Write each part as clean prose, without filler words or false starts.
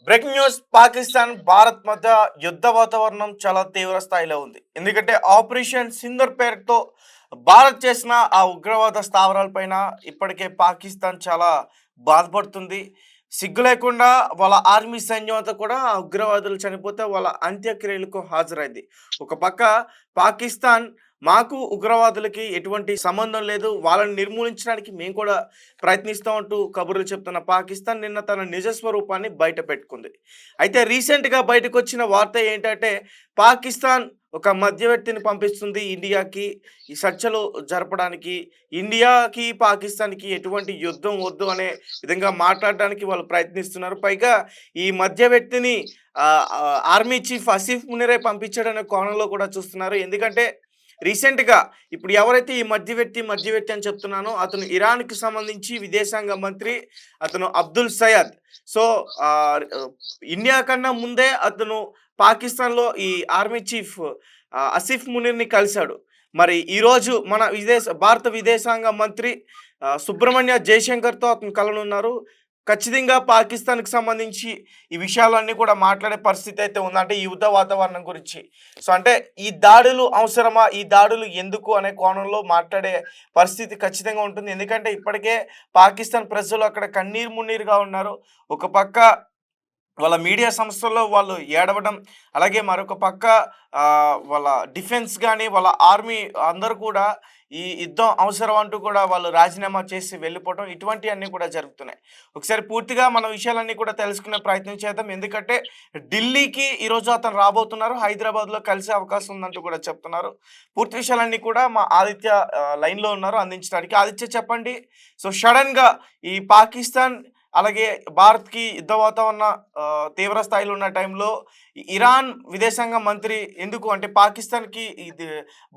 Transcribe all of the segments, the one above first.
Breaking news Pakistan Bharat మధ్య యుద్ధ వాతావరణం చాలా తీవ్ర స్థాయిలో ఉంది. ఎందుకంటే ఆపరేషన్ సింధూర్ పేరుతో భారత్ చేసిన ఆ ఉగ్రవాద స్థావరాలపైన ఇప్పటికే పాకిస్తాన్ చాలా బాధపడుతుంది. సిగ్గు లేకుండా వాళ్ళ ఆర్మీ సైన్యం అంతా కూడా ఆ ఉగ్రవాదులు చనిపోతే వాళ్ళ అంత్యక్రియలకు హాజరైంది. ఒక పక్క పాకిస్తాన్ మాకు ఉగ్రవాదులకి ఎటువంటి సంబంధం లేదు, వాళ్ళని నిర్మూలించడానికి మేము కూడా ప్రయత్నిస్తాం అంటూ కబుర్లు చెప్తున్న పాకిస్తాన్ నిన్న తన నిజ స్వరూపాన్ని బయట పెట్టుకుంది. అయితే రీసెంట్‌గా బయటకొచ్చిన వార్త ఏంటంటే, పాకిస్తాన్ ఒక మధ్యవర్తిని పంపిస్తుంది ఇండియాకి ఈ చర్చలు జరపడానికి. ఇండియాకి, పాకిస్తాన్‌కి ఎటువంటి యుద్ధం వద్దు అనే విధంగా మాట్లాడడానికి వాళ్ళు ప్రయత్నిస్తున్నారు. పైగా ఈ మధ్యవర్తిని ఆర్మీ చీఫ్ ఆసిఫ్ మునీరే పంపించాడనే కోణంలో కూడా చూస్తున్నారు. ఎందుకంటే రీసెంట్‌గా ఇప్పుడు ఎవరైతే ఈ మధ్యవర్తి అని చెప్తున్నానో అతను ఇరాన్‌కి సంబంధించి విదేశాంగ మంత్రి. అతను అబ్దుల్ సయద్. సో, ఆహ్, ఇండియా కన్నా ముందే అతను పాకిస్తాన్‌లో ఈ ఆర్మీ చీఫ్ ఆసిఫ్ మునీర్‌ని కలిసాడు. మరి ఈరోజు మన భారత విదేశాంగ మంత్రి సుబ్రహ్మణ్య జయశంకర్‌తో అతను కలవనున్నారు. ఖచ్చితంగా పాకిస్తాన్‌కి సంబంధించి ఈ విషయాలన్నీ కూడా మాట్లాడే పరిస్థితి అయితే ఉంది. అంటే ఈ యుద్ధ వాతావరణం గురించి. సో, అంటే ఈ దాడులు అవసరమా? ఈ దాడులు ఎందుకు? అనే కోణంలో మాట్లాడే పరిస్థితి ఖచ్చితంగా ఉంటుంది. ఎందుకంటే ఇప్పటికే పాకిస్తాన్ ప్రజలు అక్కడ కన్నీరు మున్నీరుగా ఉన్నారు. ఒక పక్క వాళ్ళ మీడియా సంస్థల్లో వాళ్ళు ఏడవడం, అలాగే మరొక పక్క వాళ్ళ డిఫెన్స్ గాని, వాళ్ళ ఆర్మీ అందరూ కూడా ఈ యుద్ధం అవసరం అంటూ కూడా వాళ్ళు రాజీనామా చేసి వెళ్ళిపోవడం, ఇటువంటియన్నీ కూడా జరుగుతున్నాయి. ఒకసారి పూర్తిగా మన విషయాలన్నీ కూడా తెలుసుకునే ప్రయత్నం చేద్దాం. ఎందుకంటే ఢిల్లీకి ఈరోజు అతను రాబోతున్నారు. హైదరాబాద్‌లో కలిసే అవకాశం ఉందంటూ కూడా చెప్తున్నారు. పూర్తి విషయాలన్నీ కూడా మా ఆదిత్య లైన్‌లో ఉన్నారు అందించడానికి. ఆదిత్య చెప్పండి. సో, సడెన్‌గా ఈ పాకిస్తాన్ అలాగే భారత్‌కి యుద్ధ వాతావరణ తీవ్ర స్థాయిలో ఉన్న టైంలో ఇరాన్ విదేశాంగ మంత్రి ఎందుకు అంటే పాకిస్తాన్‌కి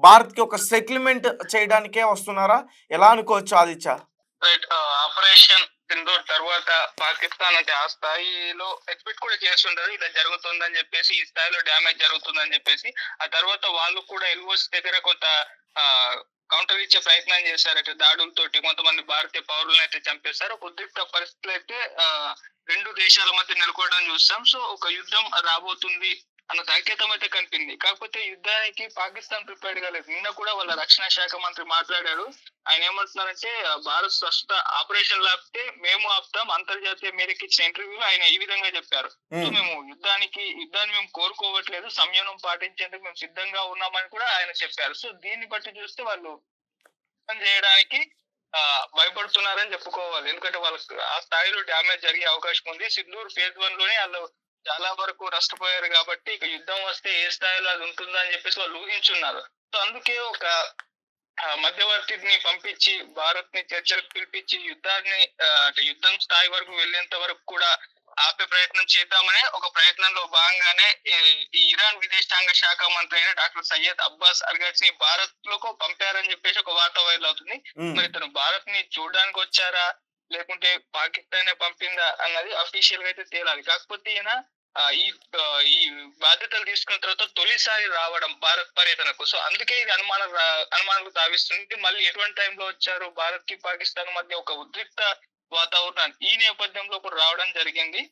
భారత్‌కి ఒక సెటిల్‌మెంట్ చేయడానికే వస్తున్నారా? ఎలా అనుకోవచ్చు ఆదిత్య? రైట్. ఆపరేషన్ సింధూర్ తర్వాత పాకిస్తాన్ అంటే ఆ స్థాయిలో ఎక్స్‌పెక్ట్ కూడా చేసుండరు. ఇలా జరుగుతుందని జెప్పేసి, ఈ స్థాయిలో డ్యామేజ్ జరుగుతుందని జెప్పేసి. ఆ తర్వాత వాళ్ళు కూడా ఎల్ఓసి దగ్గర కొంత ఆహ్, కౌంటర్ ఇచ్చే ప్రయత్నం చేశారట దాడులతోటి. కొంతమంది భారతీయ పౌరులనైతే చంపేశారు. ఒక ఉద్రిక్త పరిస్థితులైతే 2 దేశాల మధ్య నెలకొనడం చూసాం. సో, ఒక యుద్ధం రాబోతుంది అన్న సంకేతం అయితే కనిపింది. కాకపోతే యుద్ధానికి పాకిస్తాన్ ప్రిపేర్డ్‌గా లేదు. నిన్న కూడా వాళ్ళ రక్షణ శాఖ మంత్రి మాట్లాడారు. ఆయన ఏమంటున్నారంటే భారత్ ప్రస్తుత ఆపరేషన్ ఆపితే మేము ఆపుతాం. అంతర్జాతీయ మీడియాకి ఇచ్చిన ఇంటర్వ్యూలో ఆయన ఈ విధంగా చెప్పారు. సో, హ్మ్. మేము యుద్ధాన్ని మేము కోరుకోవట్లేదు. సంయమనం పాటించేందుకు మేము సిద్ధంగా ఉన్నామని కూడా ఆయన చెప్పారు. సో, దీన్ని బట్టి చూస్తే వాళ్ళు యుద్ధం చేయడానికి భయపడుతున్నారని చెప్పుకోవాలి. ఎందుకంటే వాళ్ళకి ఆ స్థాయిలో డ్యామేజ్ జరిగే అవకాశం ఉంది. సింధూర్ ఫేజ్ 1 లోనే ఆళ్ళు చాలా వరకు నష్టపోయారు కాబట్టి, ఇక యుద్ధం వస్తే ఏ స్థాయిలో అది ఉంటుందని చెప్పేసి వాళ్ళు ఊహించున్నారు. సో, అందుకే ఒక మధ్యవర్తిని పంపించి భారత్‌ని చర్చలకు పిలిపించి యుద్ధాన్ని అంటే యుద్ధం స్థాయి వరకు వెళ్ళేంత వరకు కూడా ఆపే ప్రయత్నం చేద్దామనే ఒక ప్రయత్నంలో భాగంగానే ఈ ఇరాన్ విదేశాంగ శాఖ మంత్రి అయిన డాక్టర్ సయ్యద్ అబ్బాస్ అర్గాచ్‌ని భారత్‌లోకి పంపారని చెప్పేసి ఒక వార్త వైరల్ అవుతుంది. హ్మ్. మరి ఇతను భారత్‌ని చూడడానికి వచ్చారా? లేకుంటే పాకిస్తానే పంపిందా అన్నది అఫీషియల్‌గా అయితే తేలాలి. కాకపోతే ఈయన ఈ బాధ్యతలు తీసుకున్న తర్వాత తొలిసారి రావడం భారత్ పర్యటనకు. సో, అందుకే ఇది అనుమానాలకు తావిస్తుంది. మళ్ళీ ఎటువంటి టైంలో వచ్చారు? భారత్‌కి, పాకిస్తాన్ మధ్య ఒక ఉద్రిక్త వాతావరణం ఈ నేపథ్యంలో కూడా రావడం జరిగింది.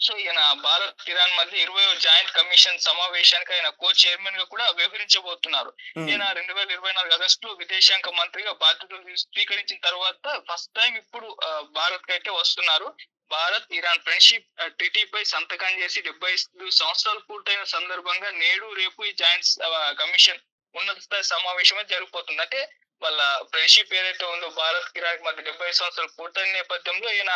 సో, ఈయన భారత్, ఇరాన్ మధ్య 20వ జాయింట్ కమిషన్ సమావేశానికి ఆయన చైర్మన్‌గా కూడా వ్యవహరించబోతున్నారు. హ్మ్. ఈయన 2024 ఆగస్టులో విదేశాంగ మంత్రిగా బాధ్యతలు స్వీకరించిన తర్వాత ఫస్ట్ టైమ్ ఇప్పుడు భారత్‌కైతే వస్తున్నారు. భారత్, ఇరాన్ ఫ్రెండ్‌షిప్ ట్రీటీపై సంతకం చేసి 75 సంవత్సరాలు పూర్తయిన సందర్భంగా నేడు, రేపు ఈ జాయింట్ కమిషన్ ఉన్నత స్థాయి సమావేశం అయితే జరగబోతుంది. అంటే వాళ్ళ ఫ్రెండ్‌షిప్ ఏదైతే ఉందో భారత్, ఇరాన్ మధ్య 75 సంవత్సరాలు పూర్తయిన నేపథ్యంలో ఈయన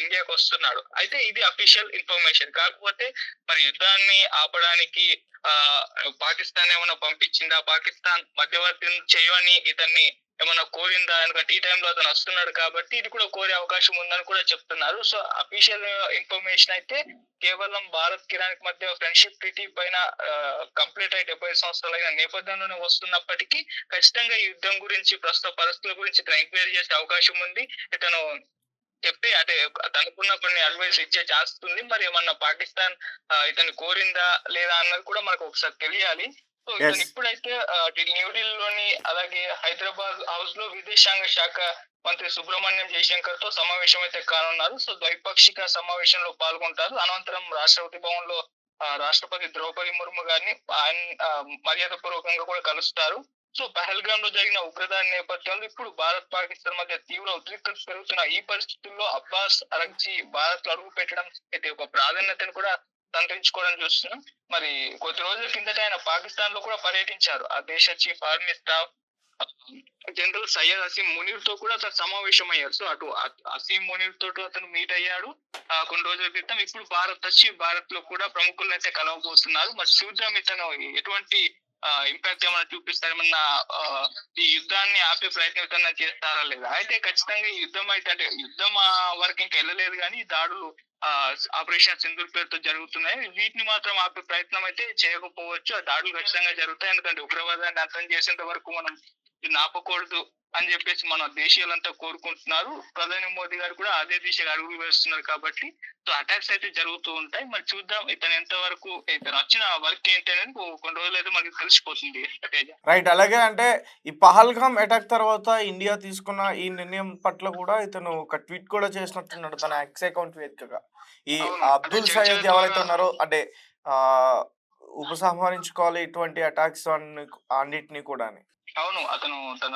ఇండియాకొస్తున్నాడు. అయితే ఇది అఫీషియల్ ఇన్ఫర్మేషన్. కాకపోతే మరి యుద్ధాన్ని ఆపడానికి ఆహ్, పాకిస్తాన్ ఏమన్నా పంపించిందా? పాకిస్తాన్ మధ్యవర్తిని చేయమని ఇతన్ని ఏమన్నా కోరిందా? ఎందుకంటే ఈ టైంలో అతను వస్తున్నాడు కాబట్టి ఇది కూడా కోరే అవకాశం ఉందని కూడా చెప్తున్నారు. సో, అఫీషియల్ ఇన్ఫర్మేషన్ అయితే కేవలం భారత్, ఇరాన్‌కి మధ్య ఫ్రెండ్‌షిప్ ట్రీటీ పైన కంప్లీట్ అయ్యి 75 సంవత్సరాలైన నేపథ్యంలోనే వస్తున్నప్పటికీ ఖచ్చితంగా ఈ యుద్ధం గురించి, ప్రస్తుత పరిస్థితుల గురించి ఇతను ఎంక్వైరీ చేసే అవకాశం ఉంది. ఇతను చెప్పి అంటే తనకున్న కొన్ని అడ్వైస్ ఇచ్చే ఛాన్స్ ఉంది. మరి ఏమన్నా పాకిస్తాన్ ఇతన్ని కోరిందా లేదా అన్నది కూడా మనకు ఒకసారి తెలియాలి. So yes. ఇతను ఇప్పుడైతే న్యూఢిల్లీలోని అలాగే హైదరాబాద్ హౌస్ లో విదేశాంగ శాఖ మంత్రి సుబ్రహ్మణ్యం జయశంకర్ తో సమావేశం అయితే కానున్నారు. సో ద్వైపాక్షిక సమావేశంలో పాల్గొంటారు. అనంతరం రాష్ట్రపతి భవన్ లో రాష్ట్రపతి ద్రౌపది ముర్ము గారిని ఆయన మర్యాద పూర్వకంగా కూడా కలుస్తారు. సో పహల్గామ్ లో జరిగిన ఉగ్రదాడి నేపథ్యంలో ఇప్పుడు భారత్ పాకిస్తాన్ మధ్య తీవ్ర ఉద్రిక్తత పెరుగుతున్న ఈ పరిస్థితుల్లో అబ్బాస్ అరగ్జీ భారత్ లో అడుగు పెట్టడం అయితే ఒక ప్రాధాన్యతను కూడా సంతరించుకోవడం చూస్తున్నాం. మరి కొద్ది రోజుల కిందట ఆయన పాకిస్తాన్ లో కూడా పర్యటించారు. ఆ దేశ chief army staff general Syed Asim Munir తో కూడా అతను సమావేశం అయ్యారు. సో అటు అసీం మునీర్ తోటి అతను మీట్ అయ్యాడు కొన్ని రోజుల క్రితం. ఇప్పుడు భారత్ వచ్చి భారత్ లో కూడా ప్రముఖులను అయితే కలవబోతున్నారు. మరి చూద్దాం ఇతను ఎటువంటి ఇంపాక్ట్ ఏమైనా చూపిస్తారు, ఏమన్నా ఈ యుద్ధాన్ని ఆపే ప్రయత్నం ఏదైనా చేస్తారా లేదా. అయితే ఖచ్చితంగా ఈ యుద్ధం అయితే అంటే యుద్ధం వరకు ఇంకా వెళ్ళలేదు కానీ దాడులు ఆపరేషన్ సింధూర్ పేరుతో జరుగుతున్నాయి. వీటిని మాత్రం ఆపే ప్రయత్నం అయితే చేయకపోవచ్చు. ఆ దాడులు ఖచ్చితంగా జరుగుతాయి. ఎందుకంటే ఉగ్రవాదాన్ని అంతం చేసేంత వరకు మనం దీన్ని ఆపకూడదు అని చెప్పేసి మన దేశీయులంతా కోరుకుంటున్నారు. ప్రధాని మోదీ గారు కూడా అదే దిశగా అడుగులు వేస్తున్నారు. కాబట్టి సో అటాక్స్ అయితే జరుగుతూ ఉంటాయి. మరి చూద్దాం ఇతను ఎంత వరకు ఇతను వచ్చిన వర్క్ ఏంటి అనేది కొన్ని రోజులు అయితే మనకి తెలిసిపోతుంది. రైట్. అలాగే అంటే ఈ పహల్గామ్ అటాక్ తర్వాత ఇండియా తీసుకున్న ఈ నిర్ణయం పట్ల కూడా ఇతను ఒక ట్వీట్ కూడా చేసినట్టున్నాడు తన ఎక్స్ అకౌంట్ వేదికగా. ఈ అబ్దుల్ సయ్యద్ ఎవరైతే ఉన్నారో అంటే ఆ ఉపసంహరించుకోవాలి ఇటువంటి అటాక్స్ అన్నిటినీ కూడా. అవును, అతను తన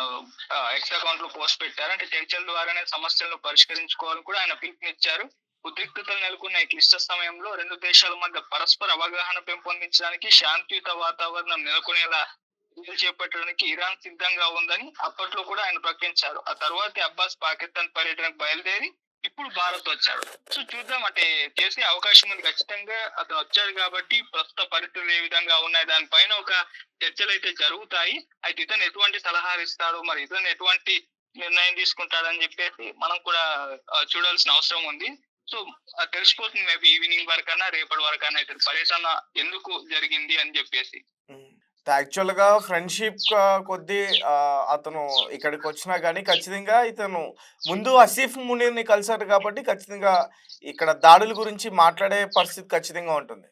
ఎక్స్ అకౌంట్ లో పోస్ట్ పెట్టారు. అంటే చర్చల ద్వారానే సమస్యలను పరిష్కరించుకోవాలని కూడా ఆయన పిలుపునిచ్చారు. ఉద్రిక్తతలు నెలకొన్న ఈ క్లిష్ట సమయంలో రెండు దేశాల మధ్య పరస్పర అవగాహన పెంపొందించడానికి శాంతియుత వాతావరణం నెలకొనేలా చేపట్టడానికి ఇరాన్ సిద్ధంగా ఉందని అప్పట్లో కూడా ఆయన ప్రకటించారు. ఆ తర్వాత అబ్బాస్ పాకిస్తాన్ పర్యటనకు బయలుదేరి ఇప్పుడు భారత్ వచ్చాడు. సో చూద్దాం, అంటే చేసే అవకాశం ఉంది ఖచ్చితంగా. అతను వచ్చాడు కాబట్టి ప్రస్తుత పరిస్థితులు ఏ విధంగా ఉన్నాయి దానిపైన ఒక చర్చలు అయితే జరుగుతాయి. అయితే ఇతను ఎటువంటి సలహాలు ఇస్తాడు, మరి ఇతను ఎటువంటి నిర్ణయం తీసుకుంటాడని చెప్పేసి మనం కూడా చూడాల్సిన అవసరం ఉంది. సో తెలిసిపోతుంది మేబీ ఈవినింగ్ వరకన్నా రేపటి వరకన్నా ఇతని పర్యటన ఎందుకు జరిగింది అని చెప్పేసి. యాక్చువల్గా ఫ్రెండ్షిప్ కొద్దీ అతను ఇక్కడికి వచ్చినా కానీ ఖచ్చితంగా ఇతను ముందు ఆసిఫ్ మునీర్ని కలిశారు కాబట్టి ఖచ్చితంగా ఇక్కడ దాడుల గురించి మాట్లాడే పరిస్థితి ఖచ్చితంగా ఉంటుంది.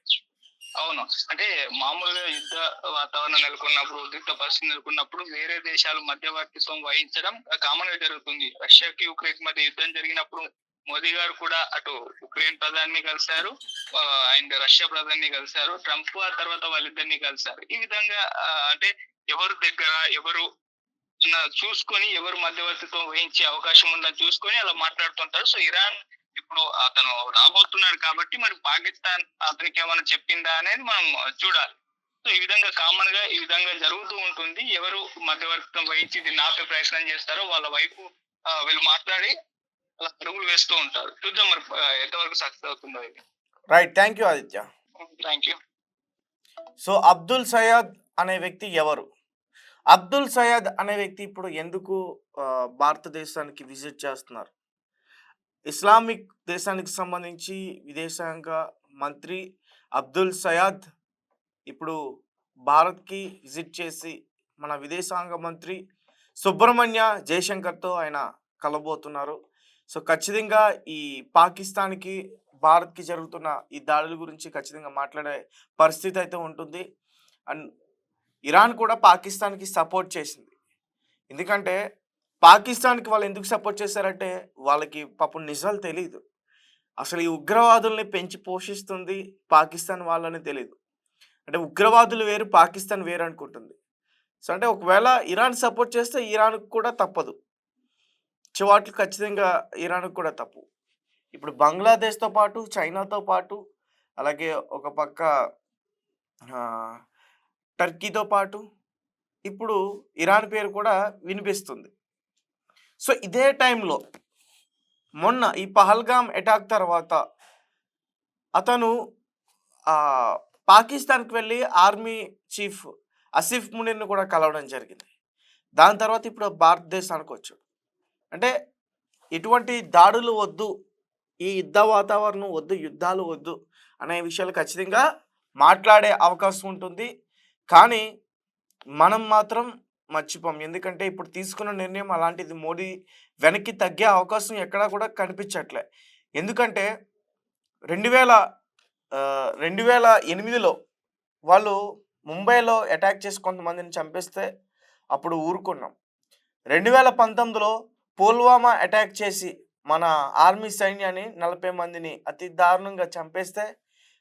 అవును, అంటే మామూలుగా యుద్ధ వాతావరణం నెలకొన్నప్పుడు ఉద్రిక్త పరిస్థితి నెలకొన్నప్పుడు వేరే దేశాలు మధ్యవర్తిత్వం వహించడం కామన్ గా జరుగుతుంది. రష్యాకి యుక్రెయిన్ మధ్య యుద్ధం జరిగినప్పుడు మోదీ గారు కూడా అటు ఉక్రెయిన్ ప్రధాని కలిశారు అండ్ రష్యా ప్రధాని కలిశారు. ట్రంప్ ఆ తర్వాత వాళ్ళిద్దరిని కలిశారు. ఈ విధంగా అంటే ఎవరు దగ్గర ఎవరు చూసుకొని ఎవరు మధ్యవర్తిత్వం వహించే అవకాశం ఉందని చూసుకొని అలా మాట్లాడుతుంటారు. సో ఇరాన్ ఇప్పుడు అతను రాబోతున్నాడు కాబట్టి మరి పాకిస్తాన్ అతనికి ఏమైనా చెప్పిందా అనేది మనం చూడాలి. సో ఈ విధంగా కామన్ గా ఈ విధంగా జరుగుతూ ఉంటుంది. ఎవరు మధ్యవర్తిత్వం వహించి దీన్ని ఆపే ప్రయత్నం చేస్తారో వాళ్ళ వైపు వీళ్ళు మాట్లాడి అలా అడుగులు వేస్తూ ఉంటారు. చూద్దాం మరి ఎంతవరకు సక్సెస్ అవుతుందో ఇది. Right, thank you Aditya. Thank you. So Abdul Syed అనే వ్యక్తి ఎవరు? అబ్దుల్ సయ్యద్ అనే వ్యక్తి ఇప్పుడు ఎందుకు భారతదేశానికి విజిట్ చేస్తున్నారు? ఇస్లామిక్ దేశానికి సంబంధించి విదేశాంగ మంత్రి అబ్దుల్ సయ్యద్ ఇప్పుడు భారత్కి విజిట్ చేసి మన విదేశాంగ మంత్రి సుబ్రహ్మణ్య జయశంకర్తో ఆయన కలబోతున్నారు. సో ఖచ్చితంగా ఈ పాకిస్తాన్కి భారత్కి జరుగుతున్న ఈ దాడుల గురించి ఖచ్చితంగా మాట్లాడే పరిస్థితి అయితే ఉంటుంది. అండ్ ఇరాన్ కూడా పాకిస్తాన్కి సపోర్ట్ చేసింది. ఎందుకంటే పాకిస్తాన్కి వాళ్ళు ఎందుకు సపోర్ట్ చేశారంటే వాళ్ళకి పాపం నిజాలు తెలియదు. అసలు ఈ ఉగ్రవాదుల్ని పెంచి పోషిస్తుంది పాకిస్తాన్ వాళ్ళని తెలియదు. అంటే ఉగ్రవాదులు వేరు, పాకిస్తాన్ వేరు అనుకుంటుంది. సో అంటే ఒకవేళ ఇరాన్ సపోర్ట్ చేస్తే ఇరాన్కి కూడా తప్పదు, చివాట్లు ఖచ్చితంగా ఇరాన్కి కూడా తప్పు. ఇప్పుడు బంగ్లాదేశ్తో పాటు చైనాతో పాటు అలాగే ఒక పక్క టర్కీతో పాటు ఇప్పుడు ఇరాన్ పేరు కూడా వినిపిస్తుంది. సో ఇదే టైంలో మొన్న ఈ పహల్గామ్ అటాక్ తర్వాత అతను పాకిస్తాన్కి వెళ్ళి ఆర్మీ చీఫ్ ఆసిఫ్ మునీర్ని కూడా కలవడం జరిగింది. దాని తర్వాత ఇప్పుడు భారతదేశానికి వచ్చాడు. అంటే ఇటువంటి దాడులు వద్దు, ఈ యుద్ధ వాతావరణం వద్దు, యుద్ధాలు వద్దు అనే విషయాలు ఖచ్చితంగా మాట్లాడే అవకాశం ఉంటుంది. కానీ మనం మాత్రం మర్చిపోం. ఎందుకంటే ఇప్పుడు తీసుకున్న నిర్ణయం అలాంటిది. మోడీ వెనక్కి తగ్గే అవకాశం ఎక్కడా కూడా కనిపించట్లే. ఎందుకంటే 2008లో వాళ్ళు ముంబైలో అటాక్ చేసి కొంతమందిని చంపేస్తే అప్పుడు ఊరుకున్నాం. 2019లో పుల్వామా అటాక్ చేసి మన ఆర్మీ సైన్యాన్ని 40 మందిని అతి దారుణంగా చంపేస్తే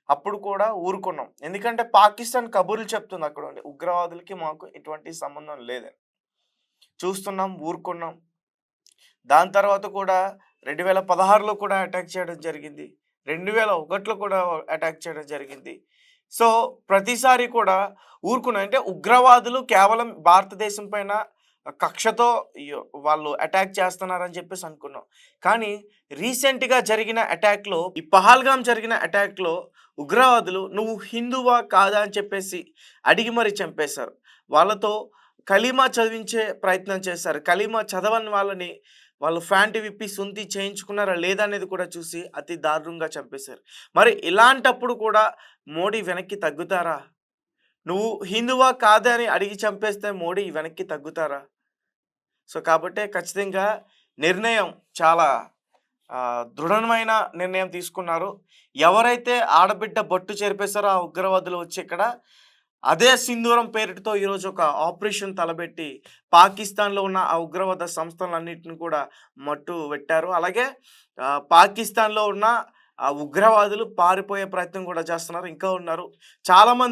అప్పుడు కూడా ఊరుకున్నాం. ఎందుకంటే పాకిస్తాన్ కబుర్లు చెప్తుంది అక్కడుండి. ఉగ్రవాదులకి మాకు ఎటువంటి సంబంధం లేదని. చూస్తున్నాం, ఊరుకున్నాం. దాని తర్వాత కూడా 2016లో కూడా అటాక్ చేయడం జరిగింది. 2001లో కూడా అటాక్ చేయడం జరిగింది. సో, ప్రతిసారి కూడా ఊరుకున్నాం. అంటే ఉగ్రవాదులు కేవలం భారతదేశం పైన కక్షతో వాళ్ళు అటాక్ చేస్తున్నారని చెప్పేసి అనుకున్నాం. కానీ రీసెంట్‌గా జరిగిన అటాక్‌లో ఈ పహల్గామ్ జరిగిన అటాక్‌లో ఉగ్రవాదులు "నువ్వు హిందువా? కాదా?" అని చెప్పేసి అడిగి మరి చంపేశారు. వాళ్ళతో కలీమా చదివించే ప్రయత్నం చేశారు. కలీమా చదవని వాళ్ళని వాళ్ళు ఫ్యాంట్ విప్పి సుంతి చేయించుకున్నారా లేదా అనేది కూడా చూసి అతి దారుణంగా చంపేశారు. మరి ఇలాంటప్పుడు కూడా మోడీ వెనక్కి తగ్గుతారా? నువ్వు హిందువా? కాదా? అని అడిగి చంపేస్తే మోడీ వెనక్కి తగ్గుతారా? సో, కాబట్టే ఖచ్చితంగా నిర్ణయం చాలా దృఢమైన నిర్ణయం తీసుకున్నారు. ఎవరైతే ఆడబిడ్డ బొట్టు చెరిపేశారో ఆ ఉగ్రవాదులు వచ్చి ఇక్కడ అదే సింధూరం పేరిటతో ఈరోజు ఒక ఆపరేషన్ తలబెట్టి పాకిస్తాన్‌లో ఉన్న ఆ ఉగ్రవాద సంస్థలన్నిటిని కూడా మట్టు పెట్టారు. అలాగే పాకిస్తాన్‌లో ఉన్న ఆ ఉగ్రవాదులు పారిపోయే ప్రయత్నం కూడా చేస్తున్నారు. ఇంకా ఉన్నారు. చాలామంది